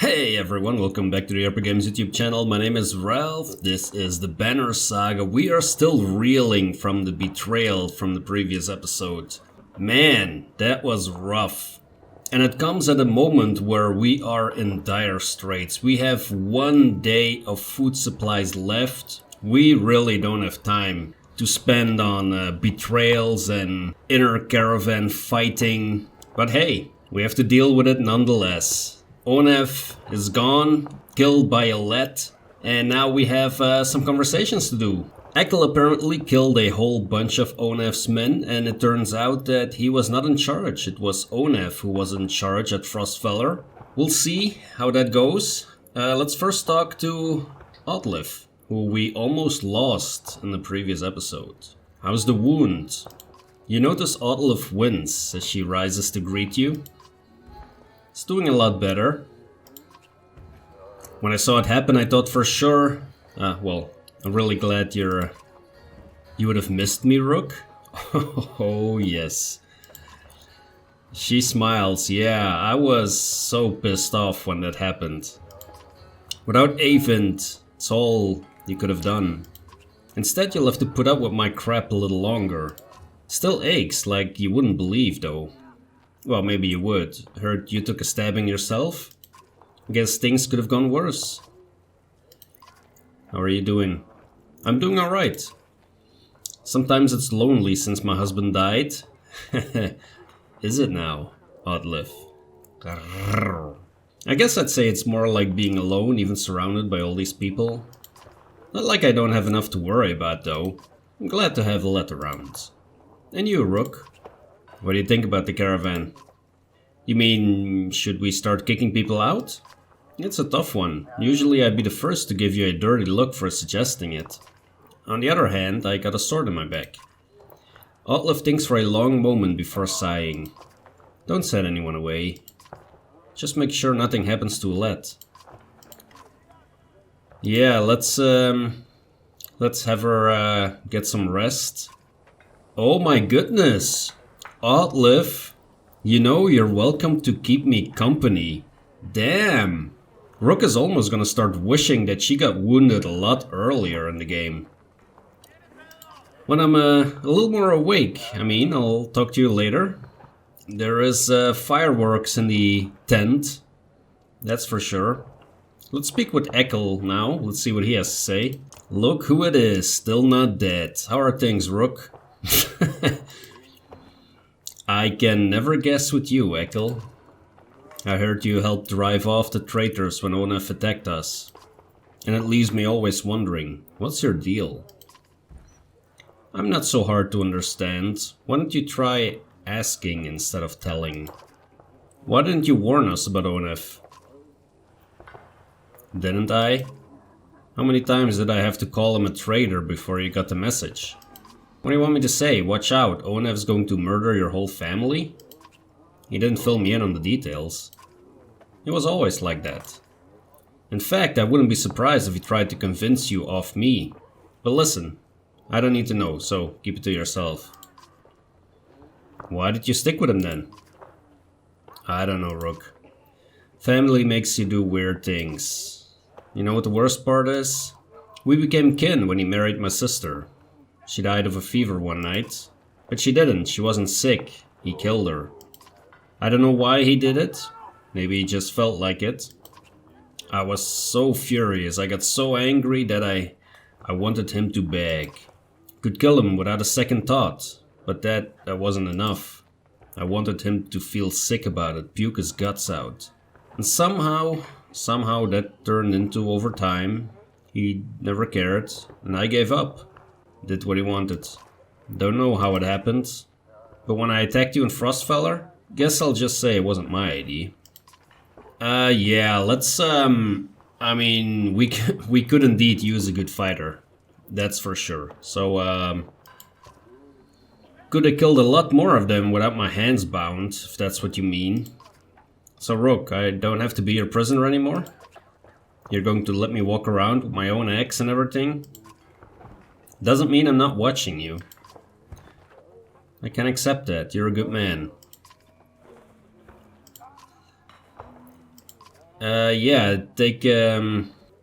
Hey everyone, welcome back to the Epic Games YouTube channel. My name is Ralph. This is the Banner Saga. We are still reeling from the betrayal from the previous episode. Man, that was rough. And it comes at a moment where we are in dire straits. We have 1 day of food supplies left. We really don't have time to spend on betrayals and inner caravan fighting. But hey, we have to deal with it nonetheless. Oddleif is gone, killed by a Let, and now we have some conversations to do. Ekkill apparently killed a whole bunch of Oddleif's men, and it turns out that he was not in charge. It was Oddleif who was in charge at Frostfeller. We'll see how that goes. Let's first talk to Oddleif, who we almost lost in the previous episode. How's the wound? You notice Oddleif wins as she rises to greet you. It's doing a lot better. When I saw it happen, I thought for sure... well, I'm really glad you would have missed me, Rook. Oh, yes. She smiles. Yeah, I was so pissed off when that happened. Without Avent, it's all you could have done. Instead, you'll have to put up with my crap a little longer. Still aches like you wouldn't believe, though. Well, maybe you would. Heard you took a stabbing yourself? Guess things could have gone worse. How are you doing? I'm doing alright. Sometimes it's lonely since my husband died. Is it now, Oddleif? I guess I'd say it's more like being alone, even surrounded by all these people. Not like I don't have enough to worry about, though. I'm glad to have a Let around. And you, Rook? What do you think about the caravan? You mean, should we start kicking people out? It's a tough one. Usually I'd be the first to give you a dirty look for suggesting it. On the other hand, I got a sword in my back. Oddleif thinks for a long moment before sighing. Don't set anyone away. Just make sure nothing happens to Let. Yeah, let's have her get some rest. Oh my goodness! Oddleif, you know you're welcome to keep me company. Damn! Rook is almost gonna start wishing that she got wounded a lot earlier in the game. When I'm a little more awake, I'll talk to you later. There is fireworks in the tent, that's for sure. Let's speak with Ekkill now, let's see what he has to say. Look who it is, still not dead. How are things, Rook? I can never guess with you, Ekkill. I heard you helped drive off the traitors when Oddleif attacked us. And it leaves me always wondering, what's your deal? I'm not so hard to understand. Why don't you try asking instead of telling? Why didn't you warn us about Oddleif? Didn't I? How many times did I have to call him a traitor before you got the message? What do you want me to say? Watch out, Oddleif's going to murder your whole family? He didn't fill me in on the details. It was always like that. In fact, I wouldn't be surprised if he tried to convince you off me. But listen, I don't need to know, so keep it to yourself. Why did you stick with him then? I don't know, Rook. Family makes you do weird things. You know what the worst part is? We became kin when he married my sister. She died of a fever one night. But she didn't, she wasn't sick. He killed her. I don't know why he did it. Maybe he just felt like it. I was so furious, I got so angry that I wanted him to beg. Could kill him without a second thought. But that wasn't enough. I wanted him to feel sick about it, puke his guts out. And somehow that turned into over time. He never cared, and I gave up. Did what he wanted. Don't know how it happened. But when I attacked you in Frostfeller, guess I'll just say it wasn't my idea. Yeah, let's, we could indeed use a good fighter. That's for sure. So, could have killed a lot more of them without my hands bound, if that's what you mean. So, Rook, I don't have to be your prisoner anymore? You're going to let me walk around with my own axe and everything? Doesn't mean I'm not watching you. I can accept that, you're a good man. Yeah, take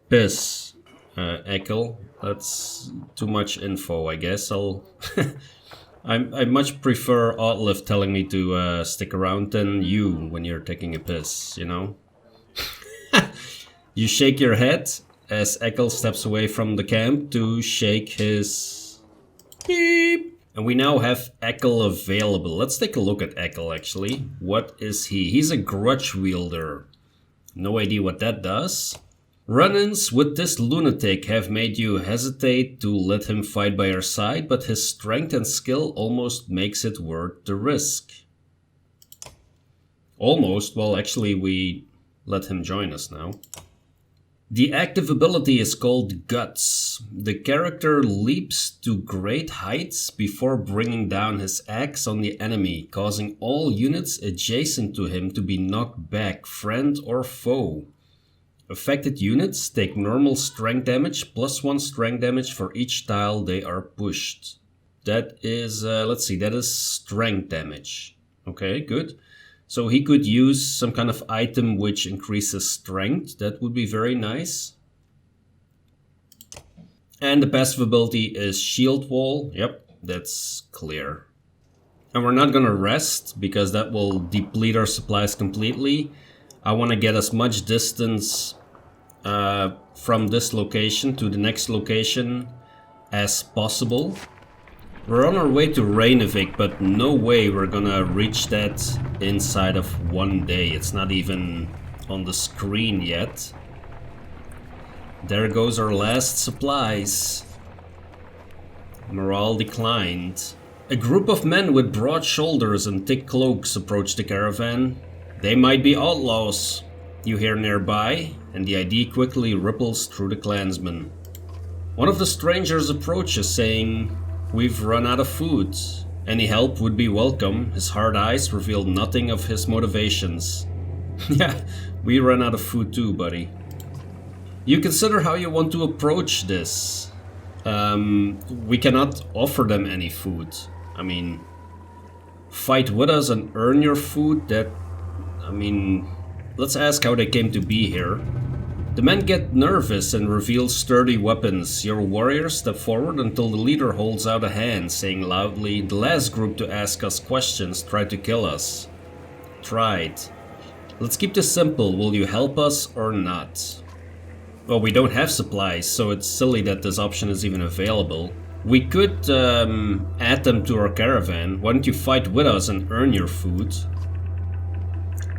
piss, Ekkill. That's too much info, I guess. I much prefer Oddleif telling me to stick around than you when you're taking a piss, you know? You shake your head as Ekkill steps away from the camp to shake his beep. And we now have Ekkill available. Let's take a look at Ekkill, actually. What is he? He's a grudge wielder. No idea what that does. Run-ins with this lunatic have made you hesitate to let him fight by your side, but his strength and skill almost makes it worth the risk. Almost. Well, actually, we let him join us now. The active ability is called Guts. The character leaps to great heights before bringing down his axe on the enemy, causing all units adjacent to him to be knocked back, friend or foe. Affected units take normal strength damage plus 1 strength damage for each tile they are pushed. That is, let's see, that is strength damage. Okay, good. So he could use some kind of item which increases strength. That would be very nice. And the passive ability is Shield Wall. Yep, that's clear. And we're not gonna rest because that will deplete our supplies completely. I want to get as much distance from this location to the next location as possible. We're on our way to Reynivik, but no way we're gonna reach that inside of 1 day. It's not even on the screen yet. There goes our last supplies. Morale declined. A group of men with broad shoulders and thick cloaks approach the caravan. They might be outlaws, you hear nearby, and the ID quickly ripples through the clansmen. One of the strangers approaches, saying, "We've run out of food. Any help would be welcome." His hard eyes reveal nothing of his motivations. Yeah, we ran out of food too, buddy. You consider how you want to approach this. We cannot offer them any food. I mean, fight with us and earn your food, let's ask how they came to be here. The men get nervous and reveal sturdy weapons. Your warriors step forward until the leader holds out a hand, saying loudly, "The last group to ask us questions tried to kill us." Tried. Let's keep this simple. Will you help us or not? Well, we don't have supplies, so it's silly that this option is even available. We could add them to our caravan. Why don't you fight with us and earn your food?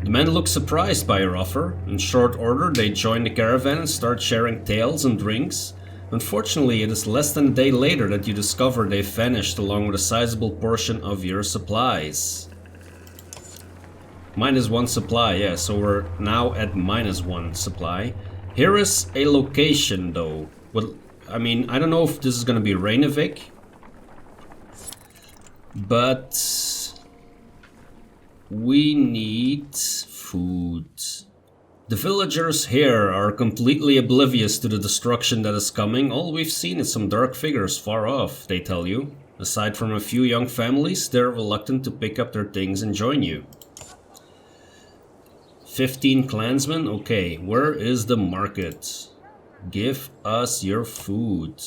The men look surprised by your offer. In short order, they join the caravan and start sharing tales and drinks. Unfortunately, it is less than a day later that you discover they've vanished along with a sizable portion of your supplies. -1 supply, yeah, so we're now at -1 supply. Here is a location though. Well, I mean, I don't know if this is gonna be Reynivik, but we need food. The villagers here are completely oblivious to the destruction that is coming. All we've seen is some dark figures far off, they tell you. Aside from a few young families, they're reluctant to pick up their things and join you. 15 clansmen? Okay, where is the market? Give us your food.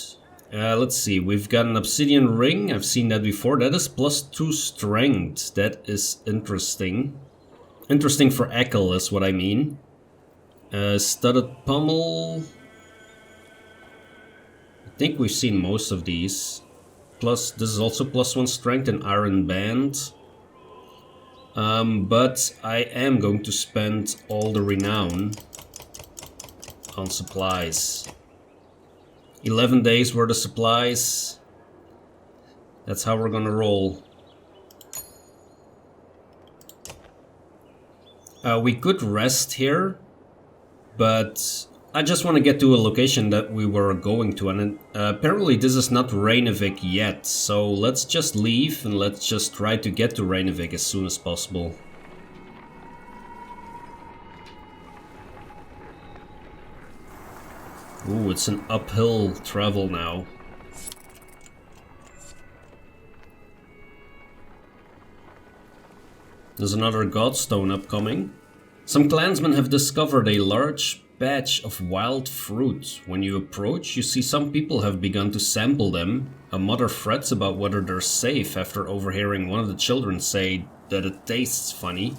Let's see, we've got an obsidian ring. I've seen that before. That is +2 strength. That is interesting. Interesting for Ekkill is what I mean. Studded pommel. I think we've seen most of these. Plus, this is also +1 strength and iron band. But I am going to spend all the renown on supplies. 11 days worth of supplies. That's how we're gonna roll. We could rest here, but I just want to get to a location that we were going to, and apparently this is not Reynivik yet, so let's just leave and let's just try to get to Reynivik as soon as possible. Ooh, it's an uphill travel now. There's another Godstone upcoming. Some clansmen have discovered a large patch of wild fruit. When you approach, you see some people have begun to sample them. A mother frets about whether they're safe after overhearing one of the children say that it tastes funny.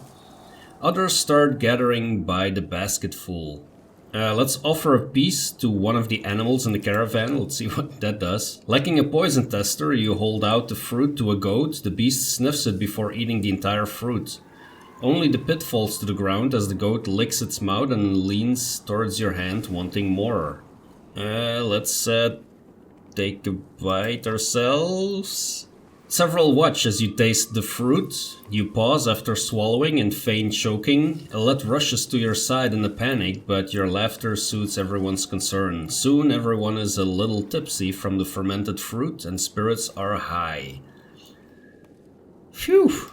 Others start gathering by the basketful. Let's offer a piece to one of the animals in the caravan. Let's see what that does. Lacking a poison tester, you hold out the fruit to a goat. The beast sniffs it before eating the entire fruit. Only the pit falls to the ground as the goat licks its mouth and leans towards your hand, wanting more. Let's take a bite ourselves. Several watch as you taste the fruit. You pause after swallowing and feign choking. A Let rushes to your side in a panic, but your laughter soothes everyone's concern. Soon everyone is a little tipsy from the fermented fruit and spirits are high. Phew.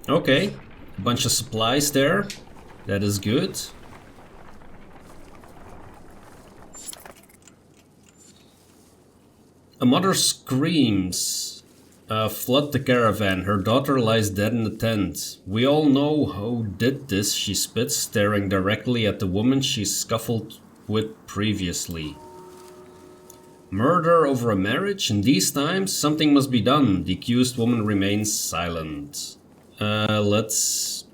Okay, a bunch of supplies there. That is good. A mother screams. Flood the caravan. Her daughter lies dead in the tent. We all know who did this, she spits, staring directly at the woman she scuffled with previously. Murder over a marriage? In these times, something must be done. The accused woman remains silent. Let's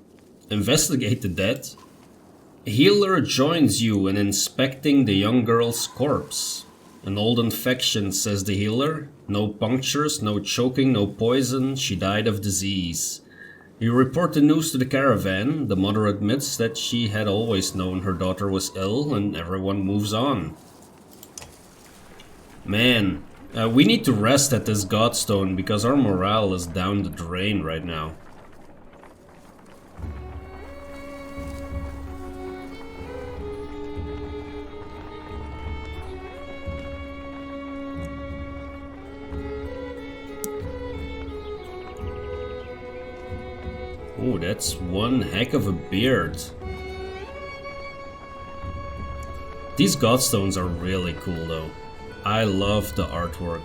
investigate the dead. A healer joins you in inspecting the young girl's corpse. An old infection, says the healer. No punctures, no choking, no poison. She died of disease. You report the news to the caravan. The mother admits that she had always known her daughter was ill, and everyone moves on. Man, we need to rest at this Godstone because our morale is down the drain right now. Oh, that's one heck of a beard. These Godstones are really cool though. I love the artwork.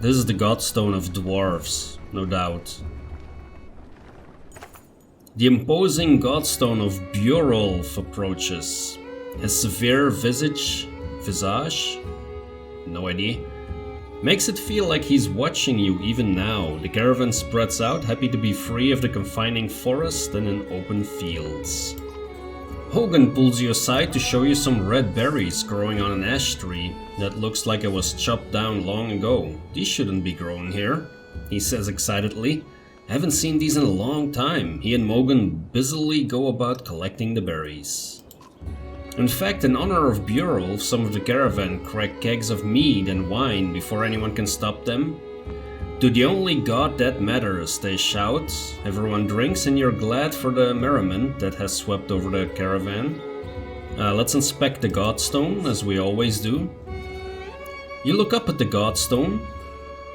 This is the Godstone of Dwarves, no doubt. The imposing Godstone of Bjorulf approaches. His severe visage? No idea. Makes it feel like he's watching you even now. The caravan spreads out, happy to be free of the confining forest and in open fields. Hogan pulls you aside to show you some red berries growing on an ash tree that looks like it was chopped down long ago. These shouldn't be growing here, he says excitedly. I haven't seen these in a long time. He and Mogan busily go about collecting the berries. In fact, in honor of Bjorulf, some of the caravan crack kegs of mead and wine before anyone can stop them. To the only god that matters, they shout. Everyone drinks and you're glad for the merriment that has swept over the caravan. Let's inspect the Godstone, as we always do. You look up at the Godstone.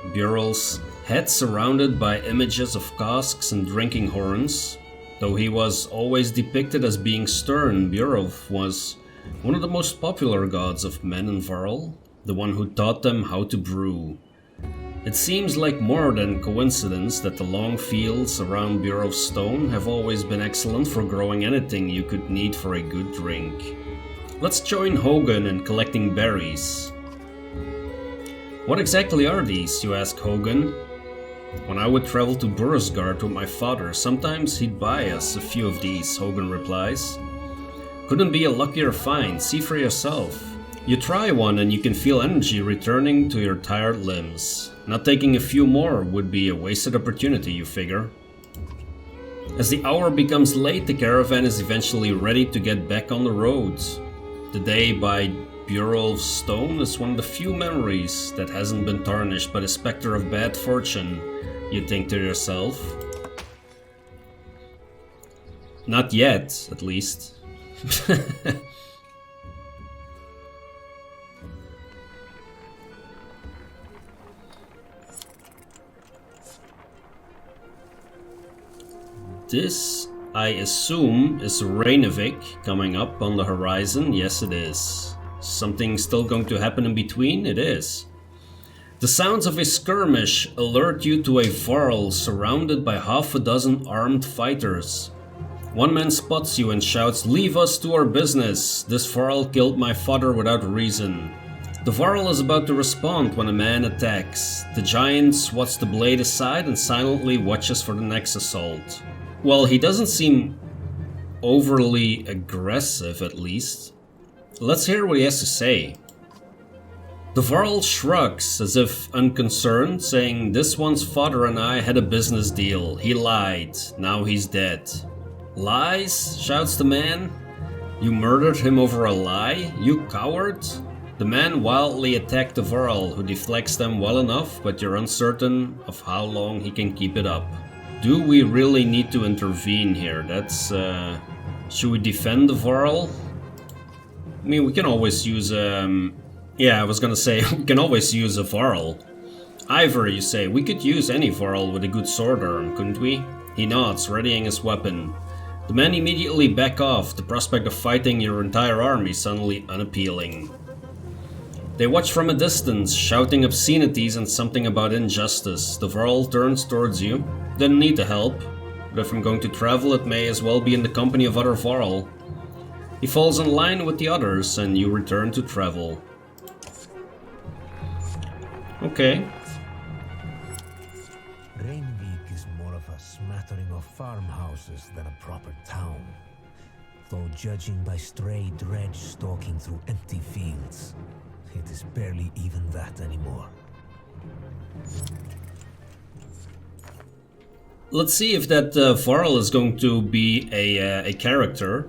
Bjorulf's head surrounded by images of casks and drinking horns. Though he was always depicted as being stern, Bjorulf was one of the most popular gods of men in Varl, the one who taught them how to brew. It seems like more than coincidence that the long fields around Bjorulf's stone have always been excellent for growing anything you could need for a good drink. Let's join Hogan in collecting berries. What exactly are these, you ask Hogan? When I would travel to Boersgard with my father, sometimes he'd buy us a few of these, Hogan replies. Couldn't be a luckier find, see for yourself. You try one and you can feel energy returning to your tired limbs. Not taking a few more would be a wasted opportunity, you figure. As the hour becomes late, the caravan is eventually ready to get back on the road. The day by Bjorulf's stone is one of the few memories that hasn't been tarnished by the specter of bad fortune, you think to yourself. Not yet, at least. This, I assume, is Reynivik coming up on the horizon. Yes, it is. Something still going to happen in between? It is. The sounds of a skirmish alert you to a Varl surrounded by half a dozen armed fighters. One man spots you and shouts, "Leave us to our business! This Varl killed my father without reason." The Varl is about to respond when a man attacks. The giant swats the blade aside and silently watches for the next assault. Well, he doesn't seem overly aggressive, at least. Let's hear what he has to say. The Varl shrugs as if unconcerned, saying, "This one's father and I had a business deal. He lied. Now he's dead." "Lies?" shouts the man. "You murdered him over a lie? You coward?" The man wildly attacked the Varl, who deflects them well enough, but you're uncertain of how long he can keep it up. Do we really need to intervene here? Should we defend the Varl? I mean, we can always use, yeah, I was gonna say, we can always use a Varl. Ivor, you say, we could use any Varl with a good sword arm, couldn't we? He nods, readying his weapon. The men immediately back off, the prospect of fighting your entire army suddenly unappealing. They watch from a distance, shouting obscenities and something about injustice. The Varl turns towards you. Didn't need the help, but if I'm going to travel, it may as well be in the company of other Varl. He falls in line with the others, and you return to travel. Okay. Reynivik is more of a smattering of farmhouses than a proper town. Though judging by stray Dredge stalking through empty fields, it is barely even that anymore. Let's see if that Varl is going to be a character.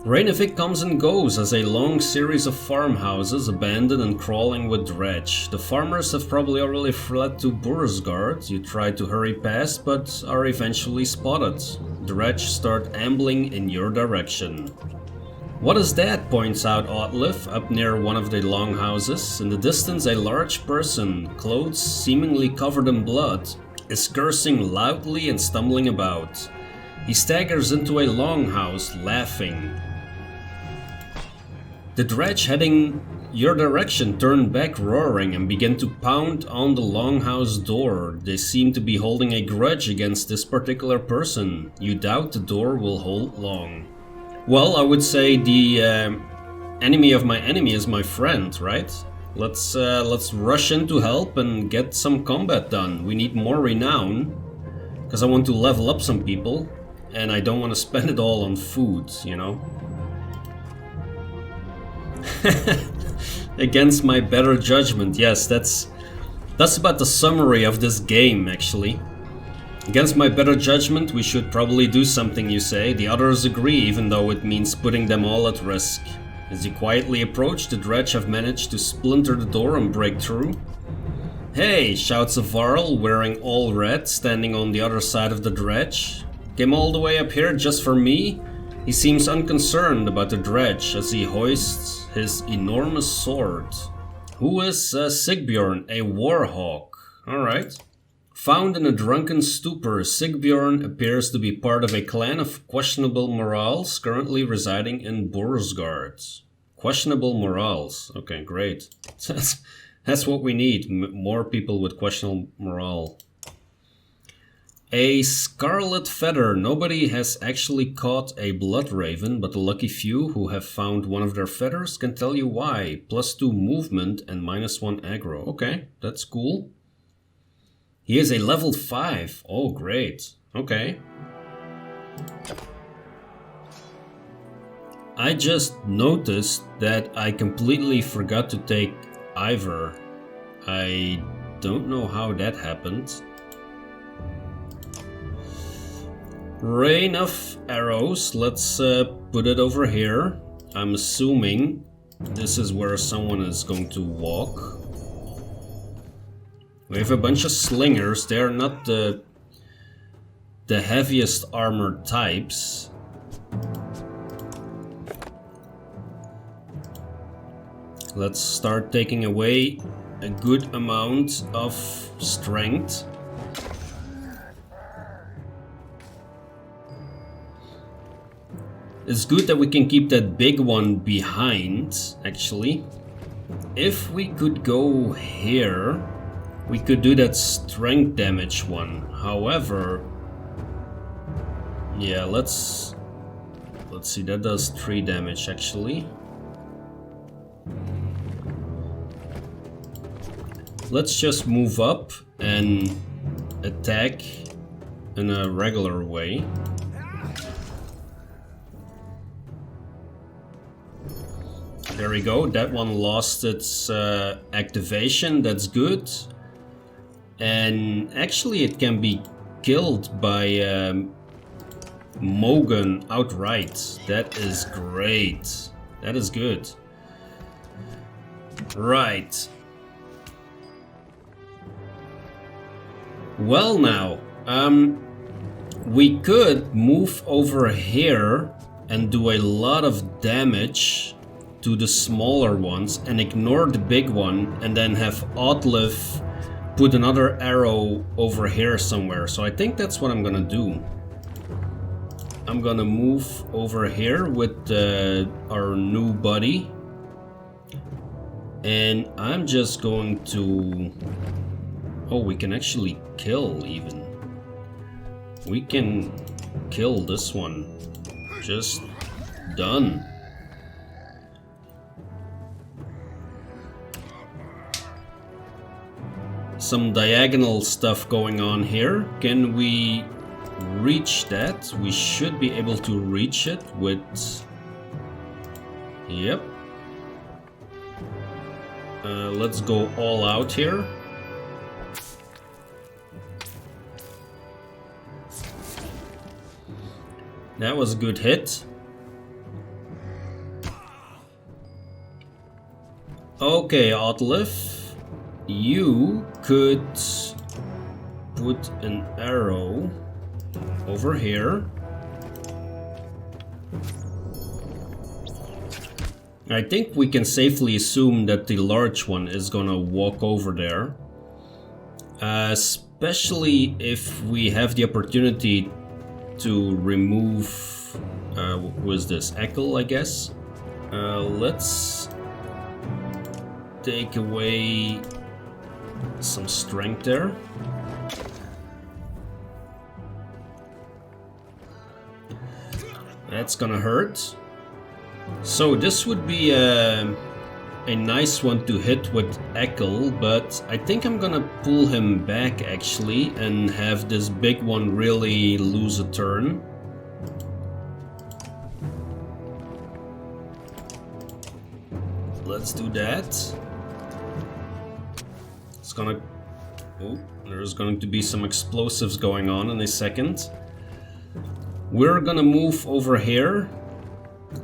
Reynivik comes and goes as a long series of farmhouses abandoned and crawling with Dredge. The farmers have probably already fled to Boersgard. You try to hurry past, but are eventually spotted. Dredge start ambling in your direction. "What is that?" points out Oddleif, up near one of the longhouses. In the distance, a large person, clothes seemingly covered in blood, is cursing loudly and stumbling about. He staggers into a longhouse, laughing. The Dredge heading your direction turn back roaring and begin to pound on the longhouse door. They seem to be holding a grudge against this particular person. You doubt the door will hold long. Well, I would say the enemy of my enemy is my friend, right? Let's rush in to help and get some combat done. We need more renown, because I want to level up some people, and I don't want to spend it all on food, you know? Against my better judgment, yes, that's about the summary of this game, actually. Against my better judgment, we should probably do something, you say. The others agree, even though it means putting them all at risk. As you quietly approach, the Dredge have managed to splinter the door and break through. "Hey!" shouts a Varl, wearing all red, standing on the other side of the Dredge. "Came all the way up here just for me?" He seems unconcerned about the Dredge as he hoists his enormous sword. Who is Sigbjorn? A warhawk. Alright. Found in a drunken stupor, Sigbjorn appears to be part of a clan of questionable morals currently residing in Boersgard. Questionable morals. Okay, great. That's what we need. More people with questionable morale. A scarlet feather. Nobody has actually caught a blood raven, but the lucky few who have found one of their feathers can tell you why. +2 movement and -1 aggro. Okay, that's cool. He is a level 5. Oh, great. Okay. I just noticed that I completely forgot to take Ivor. I don't know how that happened. Rain of arrows. Let's put it over here. I'm assuming this is where someone is going to walk. We have a bunch of slingers. They're not the heaviest armored types. Let's start taking away a good amount of strength. It's good that we can keep that big one behind, actually. If we could go here, we could do that strength damage one. However, yeah, let's see, that does 3 damage actually. Let's just move up and attack in a regular way. There we go, that one lost its activation, that's good. And actually it can be killed by Mogan outright. That is great. That is good. Right. Well now, we could move over here and do a lot of damage to the smaller ones and ignore the big one, and then have Oddleif put another arrow over here somewhere. So I think that's what I'm gonna do. I'm gonna move over here with our new buddy, and I'm just going to... Oh, we can actually kill even. We can kill this one. Just done. Some diagonal stuff going on here. Can we reach that? We should be able to reach it with... Yep. Let's go all out here. That was a good hit. Okay, Oddleif, you could put an arrow over here. I think we can safely assume that the large one is gonna walk over there. Especially if we have the opportunity to remove, who is this? Ekkill, I guess. Let's take away some strength there. That's gonna hurt. So this would be a nice one to hit with Ekkill, but I think I'm gonna pull him back actually and have this big one really lose a turn. Let's do that. It's gonna... Oh, there's going to be some explosives going on in a second. We're gonna move over here.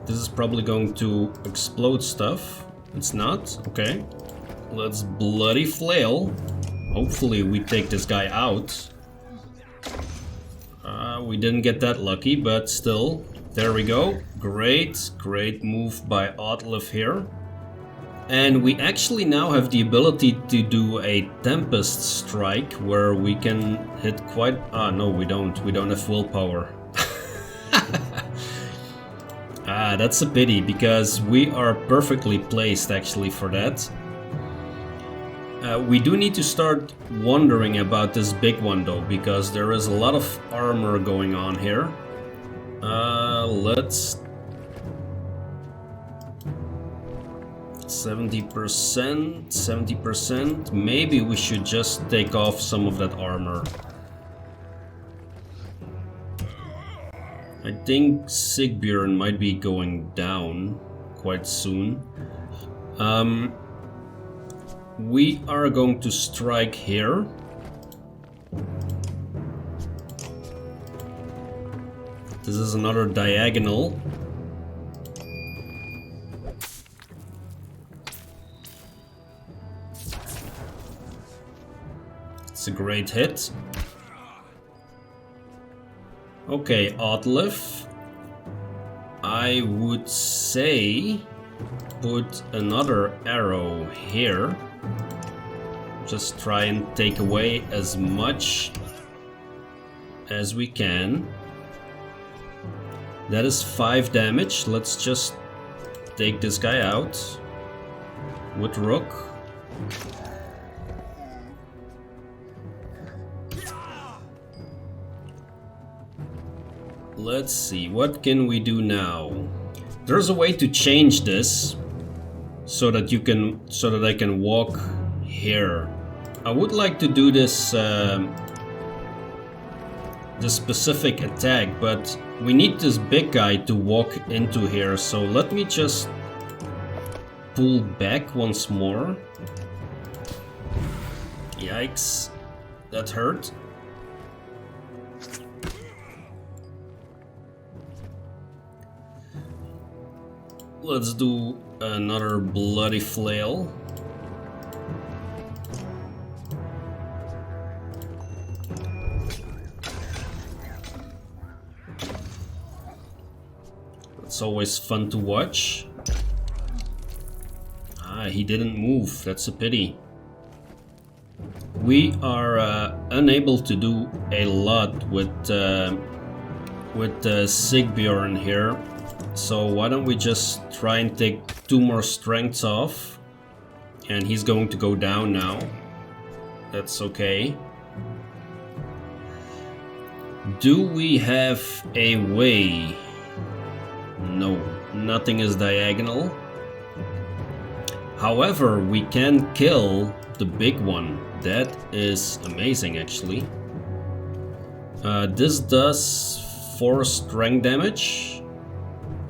This is probably going to explode stuff. It's not? Okay. Let's bloody flail. Hopefully we take this guy out. We didn't get that lucky, but still. There we go. Great, great move by Oddleif here. And we actually now have the ability to do a Tempest Strike where we can hit quite... Ah, no, we don't. We don't have willpower. Ah, that's a pity, because we are perfectly placed actually for that. We do need to start wondering about this big one though, because there is a lot of armor going on here. Let's... 70%. Maybe we should just take off some of that armor. I think Sigbjorn might be going down quite soon. We are going to strike here. This is another diagonal. It's a great hit. Okay, Oddleif, I would say put another arrow here. Just try and take away as much as we can. That is 5 damage. Let's just take this guy out. with Rook. Let's see, what can we do now? There's a way to change this so that I can walk here. I would like to do this this specific attack, but we need this big guy to walk into here, so let me just pull back once more. Yikes, that hurt. Let's do another bloody flail. It's always fun to watch. Ah, he didn't move. That's a pity. We are unable to do a lot with Sigbjorn here. So why don't we just try and take 2 more strengths off. And he's going to go down now. That's okay. Do we have a way? No, nothing is diagonal. However, we can kill the big one. That is amazing, actually. This does 4 strength damage.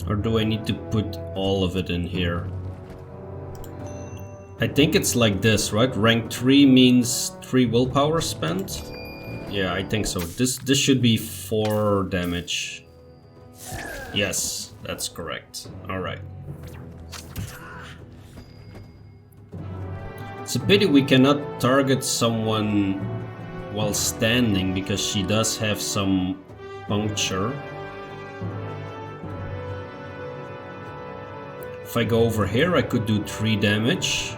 Or do I need to put all of it in here? I think it's like this, right? Rank 3 means 3 willpower spent. Yeah, I think so. This should be 4 damage. Yes, that's correct. Alright. It's a pity we cannot target someone while standing because she does have some puncture. If I go over here, I could do 3 damage.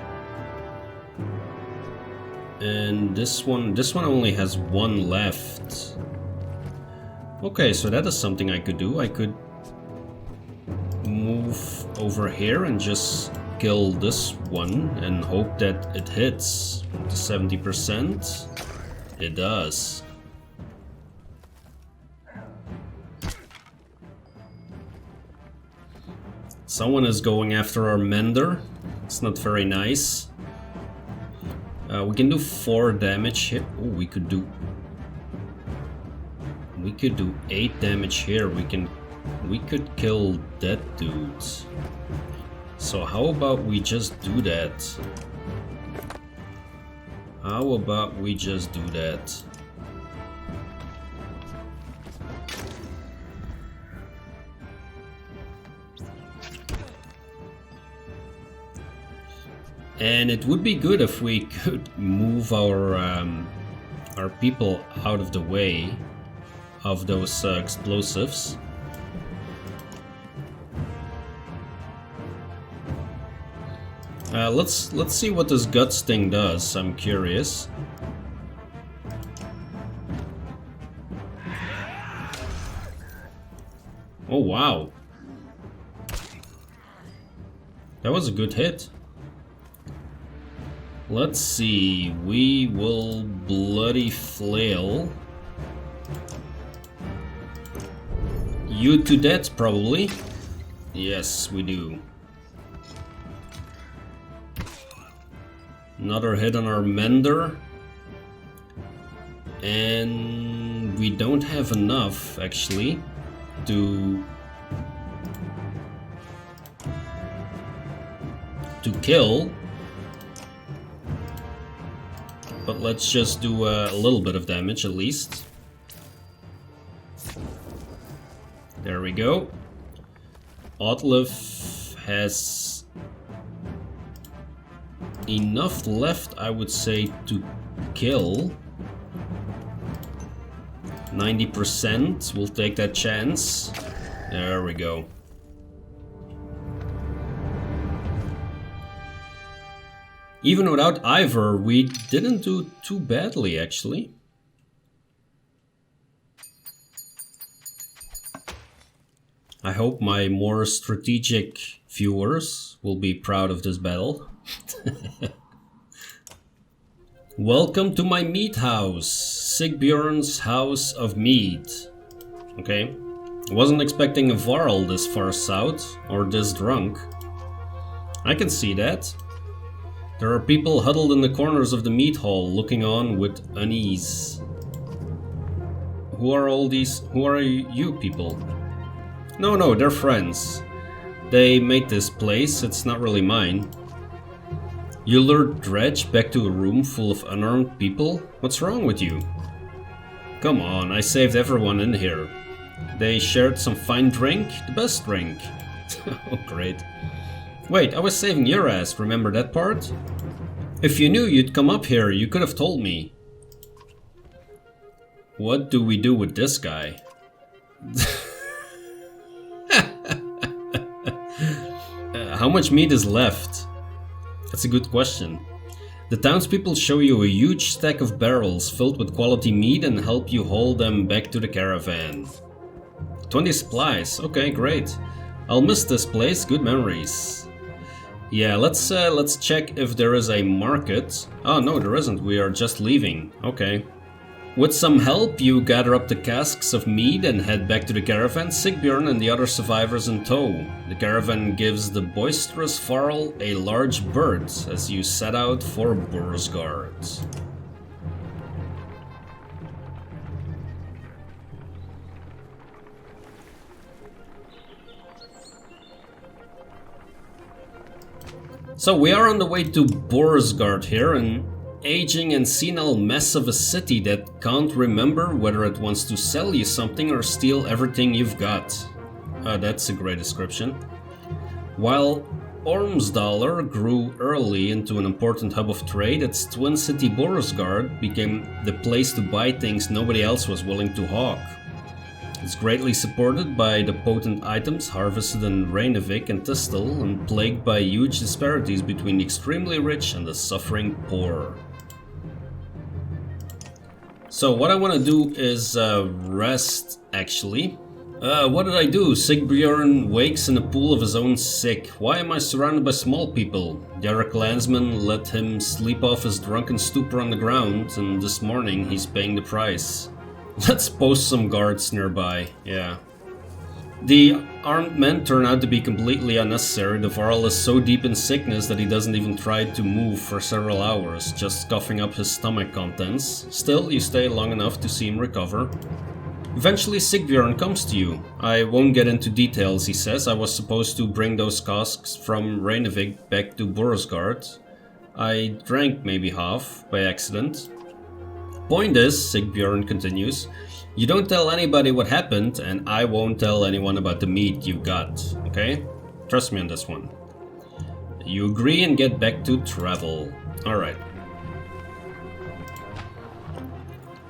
And this one only has 1 left. Okay, so that is something I could do. I could move over here and just kill this one and hope that it hits to 70%. It does. Someone is going after our mender. It's not very nice. We can do 4 damage here. Oh, we could do 8 damage here. We could kill that dude. So how about we just do that? How about we just do that? And it would be good if we could move our people out of the way of those explosives. Let's see what this guts thing does. I'm curious. Oh wow, that was a good hit. Let's see, we will bloody flail you to death, probably. Yes, we do. Another hit on our mender. And we don't have enough, actually, to kill. But let's just do a little bit of damage at least. There we go. Oddleif has enough left, I would say, to kill. 90%, we'll take that chance. There we go. Even without Ivor, we didn't do too badly, actually. I hope my more strategic viewers will be proud of this battle. Welcome to my meat house, Sigbjorn's house of meat. Okay, wasn't expecting a Varl this far south, or this drunk. I can see that. There are people huddled in the corners of the meat hall, looking on with unease. Who are you people? No, they're friends. They made this place, it's not really mine. You lured Dredge back to a room full of unarmed people? What's wrong with you? Come on, I saved everyone in here. They shared some fine drink, the best drink. Oh, great. Wait, I was saving your ass, remember that part? If you knew you'd come up here, you could have told me. What do we do with this guy? How much meat is left? That's a good question. The townspeople show you a huge stack of barrels filled with quality meat and help you haul them back to the caravan. 20 supplies, okay, great. I'll miss this place, good memories. Yeah, let's check if there is a market. Oh no, there isn't, we are just leaving, okay. With some help, you gather up the casks of meat and head back to the caravan, Sigbjorn and the other survivors in tow. The caravan gives the boisterous Varl a large bird as you set out for Boersgard. So we are on the way to Boersgard here, an aging and senile mess of a city that can't remember whether it wants to sell you something or steal everything you've got. That's a great description. While Ormsdalr grew early into an important hub of trade, its twin city Boersgard became the place to buy things nobody else was willing to hawk. It's greatly supported by the potent items harvested in Reynivik and Tistel and plagued by huge disparities between the extremely rich and the suffering poor. So what I want to do is rest, actually. What did I do? Sigbjorn wakes in a pool of his own sick. Why am I surrounded by small people? The other clansmen let him sleep off his drunken stupor on the ground, and this morning he's paying the price. Let's post some guards nearby, yeah. The armed men turn out to be completely unnecessary. The Varl is so deep in sickness that he doesn't even try to move for several hours, just coughing up his stomach contents. Still, you stay long enough to see him recover. Eventually Sigbjorn comes to you. I won't get into details, he says. I was supposed to bring those casks from Reynivik back to Boersgard. I drank maybe half, by accident. Point is, Sigbjorn continues, you don't tell anybody what happened, and I won't tell anyone about the meat you've got, okay? Trust me on this one. You agree and get back to travel. Alright.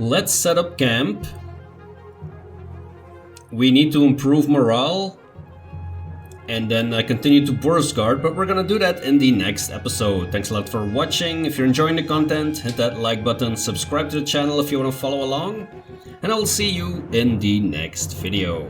Let's set up camp. We need to improve morale. And then continue to Boersgard, but we're gonna do that in the next episode. Thanks a lot for watching. If you're enjoying the content, hit that like button, subscribe to the channel if you want to follow along, and I'll see you in the next video.